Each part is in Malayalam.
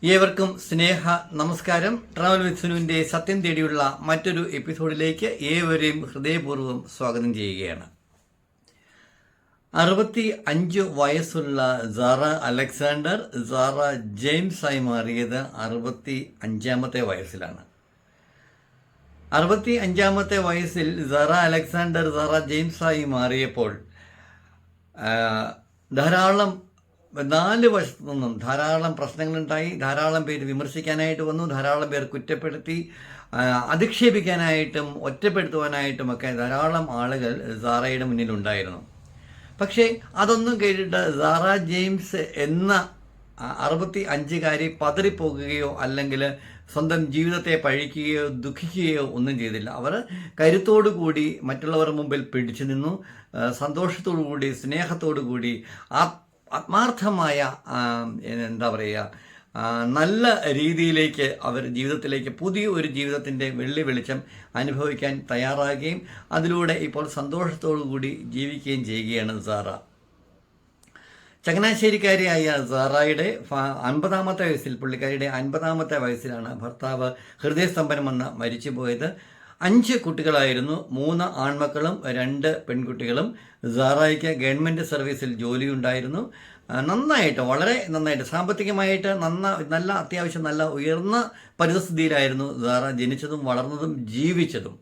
ഏവർക്കും സ്നേഹ നമസ്കാരം. ട്രാവൽ വിത്ത് സുനുവിൻ്റെ സത്യം തേടിയുള്ള മറ്റൊരു എപ്പിസോഡിലേക്ക് ഏവരെയും ഹൃദയപൂർവ്വം സ്വാഗതം ചെയ്യുകയാണ്. 65 വയസ്സുള്ള സാറ അലക്സാണ്ടർ സാറ ജെയിംസ് ആയി മാറിയത് 65-ാമത്തെ വയസ്സിലാണ്. 65-ാമത്തെ വയസ്സിൽ സാറ അലക്സാണ്ടർ സാറ ജെയിംസ് ആയി മാറിയപ്പോൾ ധാരാളം 4 വശത്തു നിന്നും ധാരാളം പ്രശ്നങ്ങളുണ്ടായി. ധാരാളം പേര് വിമർശിക്കാനായിട്ട് വന്നു, ധാരാളം പേർ കുറ്റപ്പെടുത്തി, അധിക്ഷേപിക്കാനായിട്ടും ഒറ്റപ്പെടുത്തുവാനായിട്ടുമൊക്കെ ധാരാളം ആളുകൾ സാറയുടെ മുന്നിലുണ്ടായിരുന്നു. പക്ഷേ അതൊന്നും കേട്ടിട്ട് സാറ ജെയിംസ് എന്ന 65-കാരി പതറിപ്പോകുകയോ അല്ലെങ്കിൽ സ്വന്തം ജീവിതത്തെ പഴിക്കുകയോ ദുഃഖിക്കുകയോ ഒന്നും ചെയ്തില്ല. അവർ കരുത്തോടു കൂടി മറ്റുള്ളവരുടെ മുമ്പിൽ പിടിച്ചു നിന്നു. സന്തോഷത്തോടു കൂടി, സ്നേഹത്തോടു കൂടി, ആത്മാർത്ഥമായ നല്ല രീതിയിലേക്ക് അവർ ജീവിതത്തിലേക്ക് പുതിയ ഒരു ജീവിതത്തിൻ്റെ വെള്ളി വെളിച്ചം അനുഭവിക്കാൻ തയ്യാറാകുകയും അതിലൂടെ ഇപ്പോൾ സന്തോഷത്തോടു കൂടി ജീവിക്കുകയും ചെയ്യുകയാണ് സാറ. ചങ്ങനാശ്ശേരിക്കാരിയായ സാറയുടെ 50-ാമത്തെ വയസ്സിൽ, പുള്ളിക്കാരിയുടെ 50-ാമത്തെ വയസ്സിലാണ് ഭർത്താവ് ഹൃദയസ്തംഭനം വന്ന് മരിച്ചുപോയത്. 5 കുട്ടികളായിരുന്നു, 3 ആൺമക്കളും 2 പെൺകുട്ടികളും. സാറായിക്ക് ഗവൺമെൻറ് സർവീസിൽ ജോലിയുണ്ടായിരുന്നു. നന്നായിട്ട്, വളരെ നന്നായിട്ട്, സാമ്പത്തികമായിട്ട് നല്ല അത്യാവശ്യം നല്ല ഉയർന്ന പരിതസ്ഥിതിയിലായിരുന്നു സാറ ജനിച്ചതും വളർന്നതും ജീവിച്ചതും.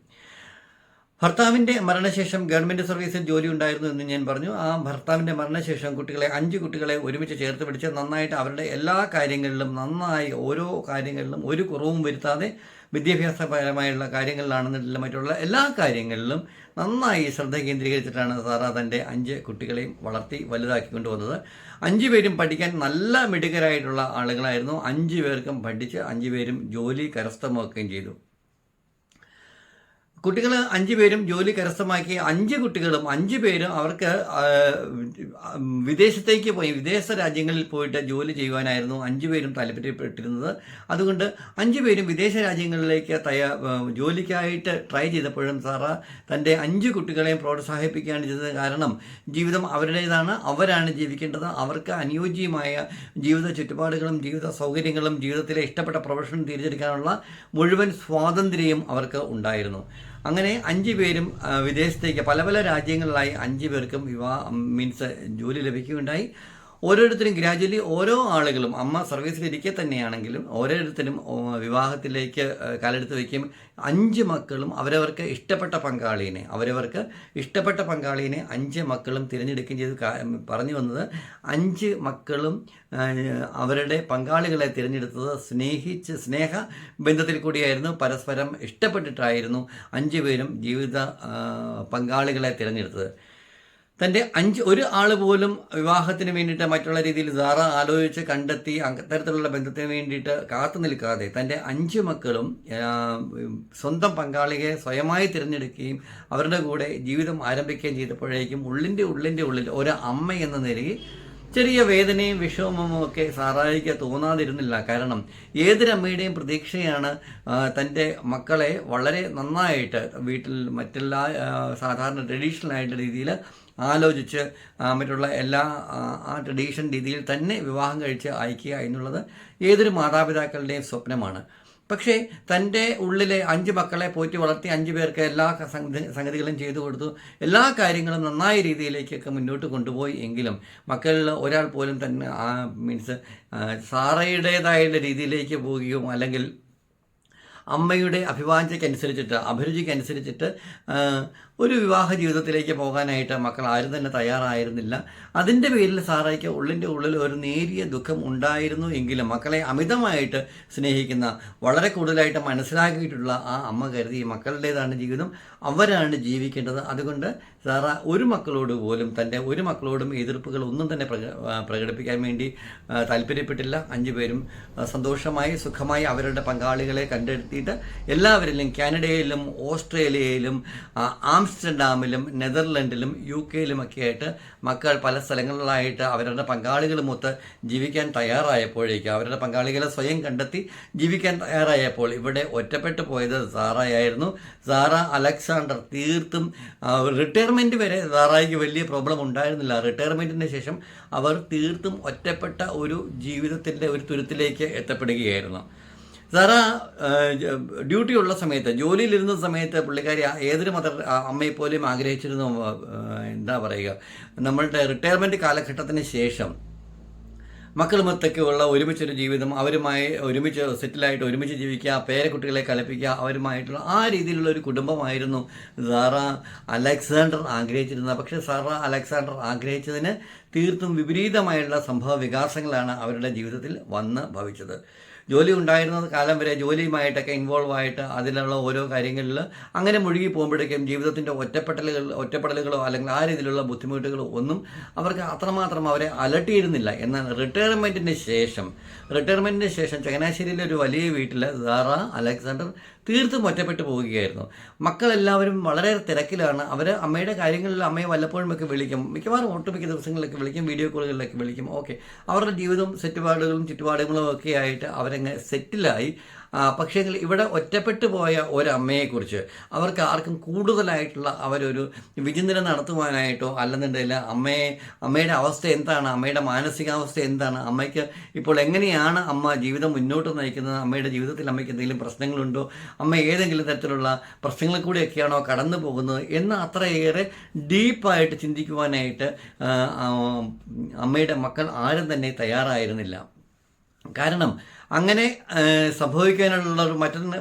ഭർത്താവിൻ്റെ മരണശേഷം ഗവൺമെൻറ് സർവീസിൽ ജോലി ഉണ്ടായിരുന്നു എന്ന് ഞാൻ പറഞ്ഞു. ആ ഭർത്താവിൻ്റെ മരണശേഷം 5 കുട്ടികളെ ഒരുമിച്ച് ചേർത്ത് പിടിച്ച് നന്നായിട്ട് അവരുടെ എല്ലാ കാര്യങ്ങളിലും നന്നായി, ഓരോ കാര്യങ്ങളിലും ഒരു കുറവും വരുത്താതെ, വിദ്യാഭ്യാസപരമായുള്ള കാര്യങ്ങളിലാണെന്നില്ല മറ്റുള്ള എല്ലാ കാര്യങ്ങളിലും നന്നായി ശ്രദ്ധ കേന്ദ്രീകരിച്ചിട്ടാണ് സാറ തൻ്റെ 5 കുട്ടികളെയും വളർത്തി വലുതാക്കിക്കൊണ്ട് വന്നത്. 5 പേരും പഠിക്കാൻ നല്ല മിടുക്കരായിട്ടുള്ള ആളുകളായിരുന്നു. 5 പേർക്കും പഠിച്ച് 5 പേരും ജോലി കരസ്ഥമാക്കുകയും ചെയ്തു. കുട്ടികൾ 5 പേരും ജോലി കരസ്ഥമാക്കി. 5 കുട്ടികളും 5 പേരും അവർക്ക് വിദേശത്തേക്ക് പോയി, വിദേശ രാജ്യങ്ങളിൽ പോയിട്ട് ജോലി ചെയ്യുവാനായിരുന്നു 5 പേരും താല്പര്യപ്പെട്ടിരുന്നത്. അതുകൊണ്ട് 5 പേരും വിദേശ രാജ്യങ്ങളിലേക്ക് ജോലിക്കായിട്ട് ട്രൈ ചെയ്തപ്പോഴും സാറ തൻ്റെ 5 കുട്ടികളെയും പ്രോത്സാഹിപ്പിക്കുകയാണ് ചെയ്തത്. കാരണം ജീവിതം അവരുടേതാണ്, അവരാണ് ജീവിക്കേണ്ടത്. അവർക്ക് അനുയോജ്യമായ ജീവിത ചുറ്റുപാടുകളും ജീവിത സൗകര്യങ്ങളും ജീവിതത്തിലെ ഇഷ്ടപ്പെട്ട പ്രൊഫഷൻ തിരഞ്ഞെടുക്കാനുള്ള മുഴുവൻ സ്വാതന്ത്ര്യവും അവർക്ക് ഉണ്ടായിരുന്നു. അങ്ങനെ 5 പേരും വിദേശത്തേക്ക് പല രാജ്യങ്ങളിലായി 5 പേർക്കും ജോലി ലഭിക്കുകയുണ്ടായി. ഓരോരുത്തരും ഗ്രാജുവലി ഓരോ ആളുകളും, അമ്മ സർവീസിലിരിക്കെ തന്നെയാണെങ്കിലും ഓരോരുത്തരും വിവാഹത്തിലേക്ക് കാലെടുത്ത് വയ്ക്കും. 5 മക്കളും അവരവർക്ക് ഇഷ്ടപ്പെട്ട പങ്കാളിനെ 5 മക്കളും തിരഞ്ഞെടുക്കുകയും ചെയ്ത് പറഞ്ഞു വന്നത് 5 മക്കളും അവരുടെ പങ്കാളികളെ തിരഞ്ഞെടുത്തത് സ്നേഹ ബന്ധത്തിൽ കൂടിയായിരുന്നു, പരസ്പരം ഇഷ്ടപ്പെട്ടിട്ടായിരുന്നു 5 പേരും ജീവിത പങ്കാളികളെ തിരഞ്ഞെടുത്തത്. തൻ്റെ ഒരു ആൾ പോലും വിവാഹത്തിന് വേണ്ടിയിട്ട് മറ്റുള്ള രീതിയിൽ സാറ ആലോചിച്ച് കണ്ടെത്തി അത്തരത്തിലുള്ള ബന്ധത്തിന് വേണ്ടിയിട്ട് കാത്തു നിൽക്കാതെ തൻ്റെ 5 മക്കളും സ്വന്തം പങ്കാളിയെ സ്വയമായി തിരഞ്ഞെടുക്കുകയും അവരുടെ കൂടെ ജീവിതം ആരംഭിക്കുകയും ചെയ്തപ്പോഴേക്കും ഉള്ളിൻ്റെ ഉള്ളിൽ ഒരു അമ്മ എന്ന നിലയിൽ ചെറിയ വേദനയും വിഷമവും ഒക്കെ സാറായിക്ക് തോന്നാതിരുന്നില്ല. കാരണം ഏതൊരമ്മയുടെയും പ്രതീക്ഷയാണ് തൻ്റെ മക്കളെ വളരെ നന്നായിട്ട് വീട്ടിൽ മറ്റെല്ലാ സാധാരണ ട്രഡീഷണൽ ആയിട്ടുള്ള രീതിയിൽ ആലോചിച്ച് മറ്റുള്ള എല്ലാ ആ ട്രഡീഷൻ രീതിയിൽ തന്നെ വിവാഹം കഴിച്ച് അയക്കുക എന്നുള്ളത് ഏതൊരു മാതാപിതാക്കളുടെയും സ്വപ്നമാണ്. പക്ഷേ തൻ്റെ ഉള്ളിലെ 5 മക്കളെ പോറ്റി വളർത്തി 5 പേർക്ക് എല്ലാ സംഗതികളും ചെയ്തു കൊടുത്തു. എല്ലാ കാര്യങ്ങളും നന്നായ രീതിയിലേക്കൊക്കെ മുന്നോട്ട് കൊണ്ടുപോയി. എങ്കിലും മക്കളിൽ ഒരാൾ പോലും തന്നെ സാറയുടേതായ രീതിയിലേക്ക് പോവുകയോ അല്ലെങ്കിൽ അമ്മയുടെ അഭിരുചിക്കനുസരിച്ചിട്ട് ഒരു വിവാഹ ജീവിതത്തിലേക്ക് പോകാനായിട്ട് മക്കൾ ആരും തന്നെ തയ്യാറായിരുന്നില്ല. അതിൻ്റെ പേരിൽ സാറയ്ക്ക് ഉള്ളിൻ്റെ ഉള്ളിൽ ഒരു നേരിയ ദുഃഖം ഉണ്ടായിരുന്നു. എങ്കിലും മക്കളെ അമിതമായിട്ട് സ്നേഹിക്കുന്ന, വളരെ കൂടുതലായിട്ട് മനസ്സിലാക്കിയിട്ടുള്ള ആ അമ്മ കരുതി മക്കളുടേതാണ് ജീവിതം, അവരാണ് ജീവിക്കേണ്ടത്. അതുകൊണ്ട് സാറ തൻ്റെ ഒരു മക്കളോടും എതിർപ്പുകൾ ഒന്നും തന്നെ പ്രകടിപ്പിക്കാൻ വേണ്ടി താല്പര്യപ്പെട്ടില്ല. 5 പേരും സന്തോഷമായി സുഖമായി അവരുടെ പങ്കാളികളെ കണ്ടെത്തിയിട്ട് എല്ലാവരിലും, കാനഡയിലും ഓസ്ട്രേലിയയിലും ആംസ്റ്റർഡാമിലും നെതർലൻഡിലും UK ഒക്കെ ആയിട്ട് മക്കൾ പല സ്ഥലങ്ങളിലായിട്ട് അവരുടെ പങ്കാളികളുമൊത്ത് ജീവിക്കാൻ തയ്യാറായപ്പോഴേക്കും, അവരുടെ പങ്കാളികളെ സ്വയം കണ്ടെത്തി ജീവിക്കാൻ തയ്യാറായപ്പോൾ ഇവിടെ ഒറ്റപ്പെട്ടു പോയത് സാറായായിരുന്നു. സാറ അലക്സാണ്ടർ തീർത്തും റിട്ടയർമെൻറ്റ് വരെ സാറായിക്ക് വലിയ പ്രോബ്ലം ഉണ്ടായിരുന്നില്ല. റിട്ടയർമെൻറ്റിന് ശേഷം അവർ തീർത്തും ഒറ്റപ്പെട്ട ഒരു ജീവിതത്തിൻ്റെ ഒരു തുരുത്തിലേക്ക് എത്തപ്പെടുകയായിരുന്നു. സാറ ഡ്യൂട്ടിയുള്ള സമയത്ത്, ജോലിയിലിരുന്ന സമയത്ത് പുള്ളിക്കാരി ഏതൊരു അമ്മയെപ്പോലും ആഗ്രഹിച്ചിരുന്നു, എന്താ പറയുക, നമ്മളുടെ റിട്ടയർമെൻറ്റ് കാലഘട്ടത്തിന് ശേഷം മക്കളുമൊത്തൊക്കെയുള്ള ഒരുമിച്ചൊരു ജീവിതം, അവരുമായി ഒരുമിച്ച് സെറ്റിലായിട്ട് ഒരുമിച്ച് ജീവിക്കുക, പേരക്കുട്ടികളെ കളിപ്പിക്കുക, അവരുമായിട്ടുള്ള ആ രീതിയിലുള്ള ഒരു കുടുംബമായിരുന്നു സാറ അലക്സാണ്ടർ ആഗ്രഹിച്ചിരുന്നത്. പക്ഷേ സാറ അലക്സാണ്ടർ ആഗ്രഹിച്ചതിന് തീർത്തും വിപരീതമായുള്ള സംഭവ വികാസങ്ങളാണ് അവരുടെ ജീവിതത്തിൽ വന്ന് ഭവിച്ചത്. ജോലി ഉണ്ടായിരുന്ന കാലം വരെ ജോലിയുമായിട്ടൊക്കെ ഇൻവോൾവ് ആയിട്ട് അതിലുള്ള ഓരോ കാര്യങ്ങളിൽ അങ്ങനെ മുഴുകി പോകുമ്പോഴേക്കും ജീവിതത്തിൻ്റെ ഒറ്റപ്പെടലുകളോ അല്ലെങ്കിൽ ആ രീതിയിലുള്ള ബുദ്ധിമുട്ടുകളോ ഒന്നും അവർക്ക് അത്രമാത്രം അവരെ അലട്ടിയിരുന്നില്ല. എന്നാൽ റിട്ടയർമെൻറ്റിന് ശേഷം ചങ്ങനാശ്ശേരിയിലെ ഒരു വലിയ വീട്ടിൽ സാറ അലക്സാണ്ടർ തീർത്തും ഒറ്റപ്പെട്ടു പോവുകയായിരുന്നു. മക്കളെല്ലാവരും വളരെ തിരക്കിലാണ്. അവർ അമ്മയുടെ കാര്യങ്ങളിൽ അമ്മയെ വല്ലപ്പോഴും ഒക്കെ വിളിക്കും, മിക്കവാറും ഒട്ടുമിക്ക ദിവസങ്ങളിലൊക്കെ വിളിക്കും, വീഡിയോ കോളുകളിലൊക്കെ വിളിക്കും. ഓക്കെ, അവരുടെ ജീവിതം ചുറ്റുപാടുകളും ഒക്കെ ആയിട്ട് അവരങ്ങ് സെറ്റിലായി. പക്ഷേ ഇവിടെ ഒറ്റപ്പെട്ടു പോയ ഒരമ്മയെക്കുറിച്ച് അവർക്ക് ആർക്കും കൂടുതലായിട്ടുള്ള അവരൊരു വിചിന്തനം നടത്തുവാനായിട്ടോ അല്ലെന്നുണ്ടെങ്കിൽ അമ്മയുടെ അവസ്ഥ എന്താണ്, അമ്മയുടെ മാനസികാവസ്ഥ എന്താണ്, അമ്മയ്ക്ക് ഇപ്പോൾ എങ്ങനെയാണ് അമ്മ ജീവിതം മുന്നോട്ട് നയിക്കുന്നത്, അമ്മയുടെ ജീവിതത്തിൽ അമ്മയ്ക്ക് എന്തെങ്കിലും പ്രശ്നങ്ങളുണ്ടോ, അമ്മ ഏതെങ്കിലും തരത്തിലുള്ള പ്രശ്നങ്ങളിൽ കൂടിയൊക്കെയാണോ കടന്നു പോകുന്നത് എന്ന് അത്രയേറെ ഡീപ്പായിട്ട് ചിന്തിക്കുവാനായിട്ട് അമ്മയുടെ മക്കൾ ആരും തന്നെ തയ്യാറായിരുന്നില്ല. കാരണം അങ്ങനെ സംഭവിക്കാനുള്ള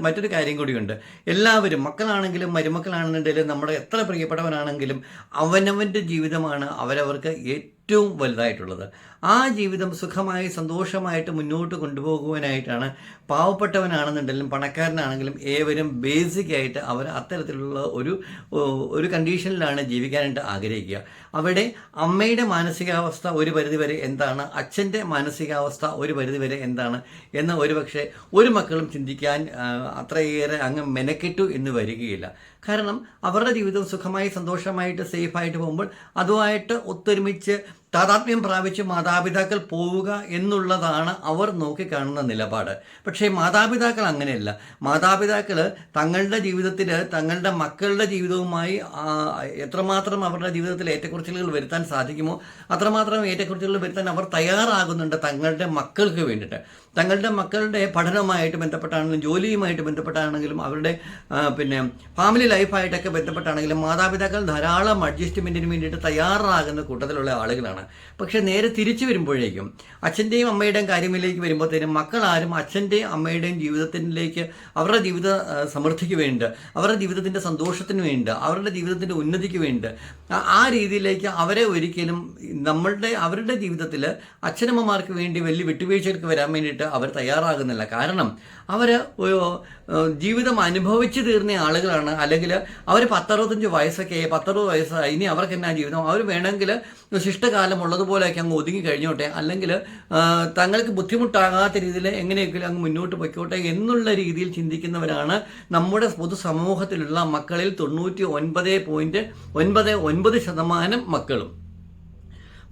മറ്റൊരു കാര്യം കൂടിയുണ്ട്. എല്ലാവരും, മക്കളാണെങ്കിലും മരുമക്കളാണെന്നുണ്ടെങ്കിലും നമ്മുടെ എത്ര പ്രിയപ്പെട്ടവനാണെങ്കിലും അവനവൻ്റെ ജീവിതമാണ് അവരവർക്ക് ഏറ്റവും വലുതായിട്ടുള്ളത്. ആ ജീവിതം സുഖമായി സന്തോഷമായിട്ട് മുന്നോട്ട് കൊണ്ടുപോകുവാനായിട്ടാണ് പാവപ്പെട്ടവനാണെന്നുണ്ടെങ്കിലും പണക്കാരനാണെങ്കിലും ഏവരും ബേസിക്കായിട്ട് അവർ അത്തരത്തിലുള്ള ഒരു കണ്ടീഷനിലാണ് ജീവിക്കാനായിട്ട് ആഗ്രഹിക്കുക. അവിടെ അമ്മയുടെ മാനസികാവസ്ഥ ഒരു പരിധിവരെ എന്താണ്, അച്ഛൻ്റെ മാനസികാവസ്ഥ ഒരു പരിധിവരെ എന്താണ് എന്ന് ഒരുപക്ഷെ ഒരു മക്കളും ചിന്തിക്കാൻ അത്രയേറെ അങ്ങ് മെനക്കെട്ടു എന്ന് വരികയില്ല. കാരണം അവരുടെ ജീവിതം സുഖമായി സന്തോഷമായിട്ട് സേഫായിട്ട് പോകുമ്പോൾ അതുമായിട്ട് ഒത്തൊരുമിച്ച് താതാത്മ്യം പ്രാപിച്ച് മാതാപിതാക്കൾ പോവുക എന്നുള്ളതാണ് അവർ നോക്കിക്കാണുന്ന നിലപാട്. പക്ഷേ മാതാപിതാക്കൾ അങ്ങനെയല്ല. മാതാപിതാക്കൾ തങ്ങളുടെ ജീവിതത്തിൽ തങ്ങളുടെ മക്കളുടെ ജീവിതവുമായി എത്രമാത്രം അവരുടെ ജീവിതത്തിൽ ഏറ്റക്കുറച്ചിലുകൾ വരുത്താൻ സാധിക്കുമോ അത്രമാത്രം ഏറ്റക്കുറച്ചിലുകൾ വരുത്താൻ അവർ തയ്യാറാകുന്നുണ്ട് തങ്ങളുടെ മക്കൾക്ക് വേണ്ടിയിട്ട്. തങ്ങളുടെ മക്കളുടെ പഠനവുമായിട്ട് ബന്ധപ്പെട്ടാണെങ്കിലും ജോലിയുമായിട്ട് ബന്ധപ്പെട്ടാണെങ്കിലും അവരുടെ ഫാമിലി ലൈഫായിട്ടൊക്കെ ബന്ധപ്പെട്ടാണെങ്കിലും മാതാപിതാക്കൾ ധാരാളം അഡ്ജസ്റ്റ്മെൻറ്റിന് വേണ്ടിയിട്ട് തയ്യാറാകുന്ന കൂട്ടത്തിലുള്ള ആളുകളാണ്. പക്ഷേ നേരെ തിരിച്ചു വരുമ്പോഴേക്കും അച്ഛൻ്റെയും അമ്മയുടെയും കാര്യങ്ങളിലേക്ക് വരുമ്പോഴത്തേനും മക്കളാരും അച്ഛൻ്റെയും അമ്മയുടെയും ജീവിതത്തിലേക്ക്, അവരുടെ ജീവിത സമൃദ്ധിക്ക് വേണ്ടി, അവരുടെ ജീവിതത്തിൻ്റെ സന്തോഷത്തിന് വേണ്ടി, അവരുടെ ജീവിതത്തിൻ്റെ ഉന്നതിക്ക് വേണ്ടി ആ രീതിയിലേക്ക് അവരെ ഒരിക്കലും അവരുടെ ജീവിതത്തിൽ അച്ഛനമ്മമാർക്ക് വേണ്ടി വലിയ വിട്ടുവീഴ്ചകൾക്ക് വരാൻ വേണ്ടിയിട്ട് അവർ തയ്യാറാകുന്നില്ല. കാരണം അവർ ജീവിതം അനുഭവിച്ചു തീർന്ന ആളുകളാണ്. അല്ലെങ്കിൽ അവർ 10-65 വയസ്സൊക്കെ 10-60 വയസ്സായി, ഇനി അവർക്ക് എന്നാ ജീവിതം, അവർ വേണമെങ്കിൽ ശിഷ്ടകാലം ഉള്ളതുപോലെയൊക്കെ അങ്ങ് ഒതുങ്ങി കഴിഞ്ഞോട്ടെ, അല്ലെങ്കിൽ തങ്ങൾക്ക് ബുദ്ധിമുട്ടാകാത്ത രീതിയിൽ എങ്ങനെയെങ്കിലും അങ്ങ് മുന്നോട്ട് പൊയ്ക്കോട്ടെ എന്നുള്ള രീതിയിൽ ചിന്തിക്കുന്നവരാണ് നമ്മുടെ പൊതുസമൂഹത്തിലുള്ള മക്കളിൽ 99.99% മക്കളും.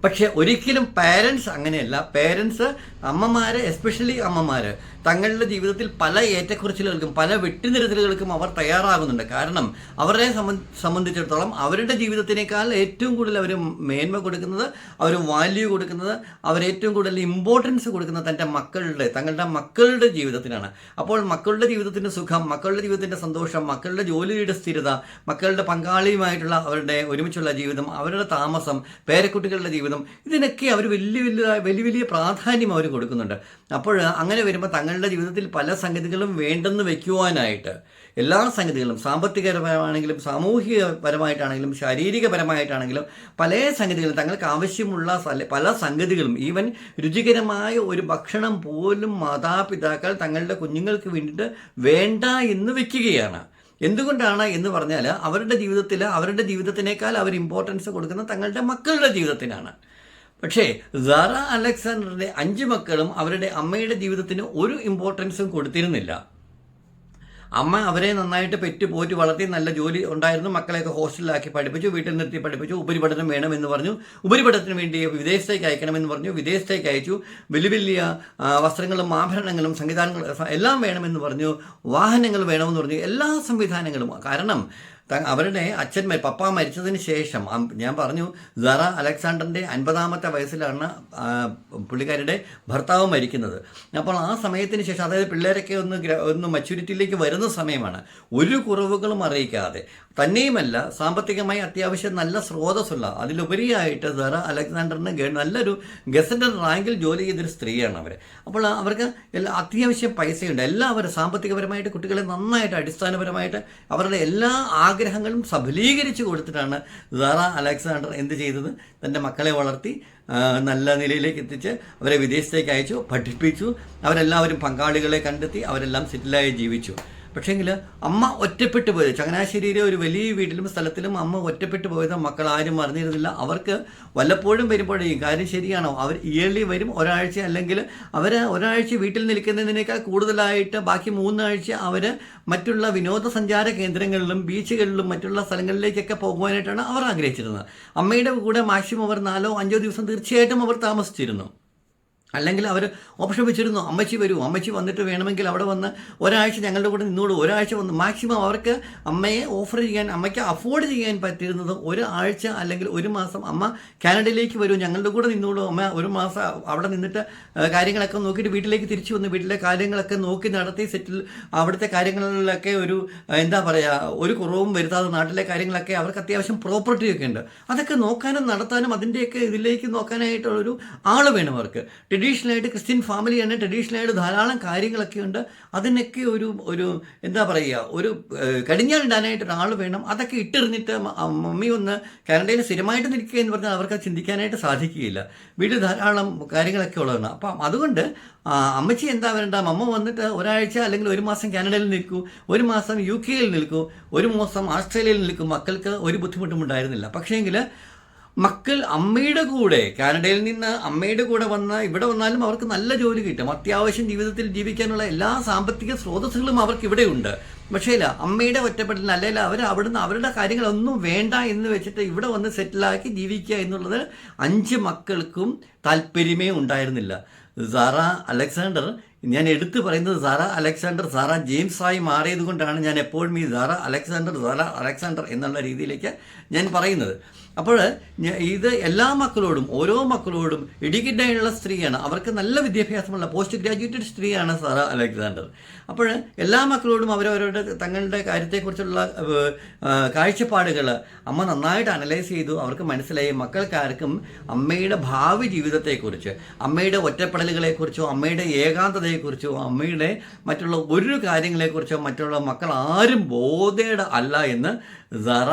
പക്ഷെ ഒരിക്കലും പാരൻസ് അങ്ങനെയല്ല. പാരൻസ്, എസ്പെഷ്യലി അമ്മമാർ തങ്ങളുടെ ജീവിതത്തിൽ പല ഏറ്റക്കുറച്ചിലുകൾക്കും പല വെട്ടിനിരത്തലുകൾക്കും അവർ തയ്യാറാകുന്നുണ്ട്. കാരണം അവരെ സംബന്ധിച്ചിടത്തോളം അവരുടെ ജീവിതത്തിനേക്കാൾ ഏറ്റവും കൂടുതൽ അവർ മേന്മ കൊടുക്കുന്നത്, അവർ വാല്യൂ കൊടുക്കുന്നത്, അവർ ഏറ്റവും കൂടുതൽ ഇമ്പോർട്ടൻസ് കൊടുക്കുന്നത് തങ്ങളുടെ മക്കളുടെ ജീവിതത്തിനാണ്. അപ്പോൾ മക്കളുടെ ജീവിതത്തിൻ്റെ സുഖം, മക്കളുടെ ജീവിതത്തിൻ്റെ സന്തോഷം, മക്കളുടെ ജോലിയുടെ സ്ഥിരത, മക്കളുടെ പങ്കാളിയുമായിട്ടുള്ള അവരുടെ ഒരുമിച്ചുള്ള ജീവിതം, അവരുടെ താമസം, പേരക്കുട്ടികളുടെ ജീവിതം, ഇതിനൊക്കെ അവർ വലിയ പ്രാധാന്യം അവർ കൊടുക്കുന്നുണ്ട്. അപ്പോൾ അങ്ങനെ വരുമ്പോൾ തങ്ങളുടെ ജീവിതത്തിൽ പല സംഗതികളും വേണ്ടെന്ന് വയ്ക്കുവാനായിട്ട്, എല്ലാ സംഗതികളും സാമ്പത്തികപരമാണെങ്കിലും സാമൂഹികപരമായിട്ടാണെങ്കിലും ശാരീരികപരമായിട്ടാണെങ്കിലും പല സംഗതികളും, തങ്ങൾക്ക് ആവശ്യമുള്ള പല സംഗതികളും, ഈവൻ രുചികരമായ ഒരു ഭക്ഷണം പോലും മാതാപിതാക്കൾ തങ്ങളുടെ കുഞ്ഞുങ്ങൾക്ക് വേണ്ടിയിട്ട് വേണ്ട എന്ന് വയ്ക്കുകയാണ്. എന്തുകൊണ്ടാണ് എന്ന് പറഞ്ഞാൽ അവരുടെ ജീവിതത്തിനേക്കാൾ അവർ ഇമ്പോർട്ടൻസ് കൊടുക്കുന്നത് തങ്ങളുടെ മക്കളുടെ ജീവിതത്തിനാണ്. പക്ഷേ സാറ അലക്സാണ്ടറിൻ്റെ 5 മക്കളും അവരുടെ അമ്മയുടെ ജീവിതത്തിന് ഒരു ഇമ്പോർട്ടൻസും കൊടുത്തിരുന്നില്ല. അമ്മ അവരെ നന്നായിട്ട് പെറ്റ് പോറ്റി വളർത്തി നല്ല ജോലി ഉണ്ടായിരുന്നു. മക്കളെയൊക്കെ ഹോസ്റ്റലിലാക്കി പഠിപ്പിച്ചു, വീട്ടിൽ നിർത്തി പഠിപ്പിച്ചു. ഉപരിപഠനം വേണമെന്ന് പറഞ്ഞു. ഉപരിപഠനത്തിന് വേണ്ടി വിദേശത്തേക്ക് അയക്കണമെന്ന് പറഞ്ഞു. വിദേശത്തേക്ക് അയച്ചു. വലിയ വലിയ വസ്ത്രങ്ങളും ആഭരണങ്ങളും സംവിധാനങ്ങളും എല്ലാം വേണമെന്ന് പറഞ്ഞു. വാഹനങ്ങൾ വേണമെന്ന് പറഞ്ഞു. എല്ലാ സംവിധാനങ്ങളും. കാരണം അവരുടെ അച്ഛന്മാർ പപ്പ മരിച്ചതിന് ശേഷം ഞാൻ പറഞ്ഞു, സറ അലക്സാണ്ടറിൻ്റെ 50-ാമത്തെ വയസ്സിലാണ് പുള്ളിക്കാരുടെ ഭർത്താവ് മരിക്കുന്നത്. അപ്പോൾ ആ സമയത്തിന് ശേഷം, അതായത് പിള്ളേരൊക്കെ ഒന്ന് മച്യൂരിറ്റിയിലേക്ക് വരുന്ന സമയമാണ്. ഒരു കുറവുകളും അറിയിക്കാതെ, തന്നെയുമല്ല സാമ്പത്തികമായി അത്യാവശ്യം നല്ല സ്രോതസ്സുള്ള, അതിലുപരിയായിട്ട് സറ അലക്സാണ്ടറിന് നല്ലൊരു ഗസറ്റഡ് റാങ്കിൽ ജോലി ചെയ്തൊരു സ്ത്രീയാണ് അവർ. അപ്പോൾ അവർക്ക് അത്യാവശ്യം പൈസയുണ്ട്. എല്ലാവരും സാമ്പത്തികപരമായിട്ട് കുട്ടികളെ നന്നായിട്ട് അടിസ്ഥാനപരമായിട്ട് അവരുടെ എല്ലാ ആഗ്രഹങ്ങളും സഫലീകരിച്ചു കൊടുത്തിട്ടാണ് സറ അലക്സാണ്ടർ എന്ത് ചെയ്തത്? തൻ്റെ മക്കളെ വളർത്തി നല്ല നിലയിലേക്ക് എത്തിച്ച് അവരെ വിദേശത്തേക്ക് അയച്ചു, പഠിപ്പിച്ചു. അവരെല്ലാവരും പങ്കാളികളെ കണ്ടെത്തി, അവരെല്ലാം സെറ്റിലായി ജീവിച്ചു. പക്ഷേങ്കിൽ അമ്മ ഒറ്റപ്പെട്ടു പോയത്, ചങ്ങനാശ്ശേരിയിലെ ഒരു വലിയ വീട്ടിലും സ്ഥലത്തിലും അമ്മ ഒറ്റപ്പെട്ടു പോയത് മക്കൾ ആരും അറിഞ്ഞിരുന്നില്ല. അവർക്ക് വല്ലപ്പോഴും വരുമ്പോഴേ ഈ കാര്യം ശരിയാണോ, അവർ ഇയർലി വരും, ഒരാഴ്ച, അല്ലെങ്കിൽ അവർ ഒരാഴ്ച വീട്ടിൽ നിൽക്കുന്നതിനേക്കാൾ കൂടുതലായിട്ട് ബാക്കി 3 ആഴ്ച അവർ മറ്റുള്ള വിനോദസഞ്ചാര കേന്ദ്രങ്ങളിലും ബീച്ചുകളിലും മറ്റുള്ള സ്ഥലങ്ങളിലേക്കൊക്കെ പോകുവാനായിട്ടാണ് അവർ ആഗ്രഹിച്ചിരുന്നത്. അമ്മയുടെ കൂടെ മാക്സിമം അവർ 4-5 ദിവസം തീർച്ചയായിട്ടും അവർ താമസിച്ചിരുന്നു. അല്ലെങ്കിൽ അവർ ഓപ്ഷൻ വെച്ചിരുന്നു, അമ്മച്ചി വരൂ, അമ്മച്ചി വന്നിട്ട് വേണമെങ്കിൽ അവിടെ വന്ന് ഒരാഴ്ച ഞങ്ങളുടെ കൂടെ നിന്നോളൂ, ഒരാഴ്ച വന്ന്. മാക്സിമം അവർക്ക് അമ്മയെ ഓഫർ ചെയ്യാൻ, അമ്മയ്ക്ക് അഫോർഡ് ചെയ്യാൻ പറ്റിയിരുന്നത് 1 ആഴ്ച അല്ലെങ്കിൽ 1 മാസം. അമ്മ കാനഡയിലേക്ക് വരൂ, ഞങ്ങളുടെ കൂടെ നിന്നോളൂ, അമ്മ 1 മാസം അവിടെ നിന്നിട്ട് കാര്യങ്ങളൊക്കെ നോക്കിയിട്ട് വീട്ടിലേക്ക് തിരിച്ചു വന്ന് വീട്ടിലെ കാര്യങ്ങളൊക്കെ നോക്കി നടത്തി സെറ്റിൽ, അവിടുത്തെ കാര്യങ്ങളിലൊക്കെ ഒരു എന്താ പറയുക, ഒരു കുറവും വരുത്താതെ നാട്ടിലെ കാര്യങ്ങളൊക്കെ അവർക്ക് അത്യാവശ്യം പ്രോപ്പർട്ടിയൊക്കെ ഉണ്ട്. അതൊക്കെ നോക്കാനും നടത്താനും അതിൻ്റെയൊക്കെ ഇതിലേക്ക് നോക്കാനായിട്ടുള്ളൊരു ആൾ വേണം അവർക്ക്. ട്രഡീഷണലായിട്ട് ക്രിസ്ത്യൻ ഫാമിലിയാണ്, ട്രഡീഷണലായിട്ട് ധാരാളം കാര്യങ്ങളൊക്കെ ഉണ്ട്. അതിനൊക്കെ ഒരു എന്താ പറയുക, ഒരു കടിഞ്ഞാണിടാനായിട്ട് ഒരാൾ വേണം. അതൊക്കെ ഇട്ടെറിഞ്ഞിട്ട് മമ്മി ഒന്ന് കാനഡയിൽ സ്ഥിരമായിട്ട് നിൽക്കുക എന്ന് പറഞ്ഞാൽ അവർക്ക് ചിന്തിക്കാനായിട്ട് സാധിക്കുകയില്ല. വീട്ടിൽ ധാരാളം കാര്യങ്ങളൊക്കെ ഉള്ളതാണ്. അപ്പം അതുകൊണ്ട് അമ്മച്ചി എന്താ വരണ്ട, മമ്മ വന്നിട്ട് ഒരാഴ്ച അല്ലെങ്കിൽ 1 മാസം കാനഡയിൽ നിൽക്കൂ, 1 മാസം UK നിൽക്കൂ, 1 മാസം ഓസ്ട്രേലിയയിൽ നിൽക്കും. മക്കൾക്ക് ഒരു ബുദ്ധിമുട്ടും ഉണ്ടായിരുന്നില്ല. പക്ഷേങ്കിൽ മക്കൾ അമ്മയുടെ കൂടെ, കാനഡയിൽ നിന്ന് അമ്മയുടെ കൂടെ വന്ന് ഇവിടെ വന്നാലും അവർക്ക് നല്ല ജോലി കിട്ടും. അത്യാവശ്യം ജീവിതത്തിൽ ജീവിക്കാനുള്ള എല്ലാ സാമ്പത്തിക സ്രോതസ്സുകളും അവർക്ക് ഇവിടെ ഉണ്ട്. പക്ഷേ ഇല്ല, അമ്മയുടെ ഒറ്റപ്പെടലിന് അല്ലെങ്കിൽ അവിടുന്ന് അവരുടെ കാര്യങ്ങളൊന്നും വേണ്ട എന്ന് വെച്ചിട്ട് ഇവിടെ വന്ന് സെറ്റിലാക്കി ജീവിക്കുക എന്നുള്ളത് 5 മക്കൾക്കും താല്പര്യമേ ഉണ്ടായിരുന്നില്ല. സറ അലക്സാണ്ടർ, ഞാൻ എടുത്തു പറയുന്നത് സറ അലക്സാണ്ടർ സാറ ജെയിംസ് ആയി മാറിയത് കൊണ്ടാണ് ഞാൻ എപ്പോഴും ഈ സറ അലക്സാണ്ടർ എന്നുള്ള രീതിയിലേക്ക് ഞാൻ പറയുന്നത്. അപ്പോൾ ഇത് എല്ലാ മക്കളോടും, ഓരോ മക്കളോടും എഡ്യൂക്കേറ്റഡായുള്ള സ്ത്രീയാണ്, അവർക്ക് നല്ല വിദ്യാഭ്യാസമുള്ള പോസ്റ്റ് ഗ്രാജുവേറ്റഡ് സ്ത്രീയാണ് സറ അലക്സാണ്ടർ. അപ്പോൾ എല്ലാ മക്കളോടും അവരവരുടെ തങ്ങളുടെ കാര്യത്തെക്കുറിച്ചുള്ള കാഴ്ചപ്പാടുകൾ അമ്മ നന്നായിട്ട് അനലൈസ് ചെയ്തു. അവർക്ക് മനസ്സിലായി മക്കൾക്കാർക്കും അമ്മയുടെ ഭാവി ജീവിതത്തെക്കുറിച്ച്, അമ്മയുടെ ഒറ്റപ്പെടലുകളെക്കുറിച്ചോ അമ്മയുടെ ഏകാന്തതയെക്കുറിച്ചോ അമ്മയുടെ മറ്റുള്ള ഒരു കാര്യങ്ങളെക്കുറിച്ചോ മറ്റുള്ള മക്കൾ ആരും ബോധേഡ് അല്ല എന്ന് സറ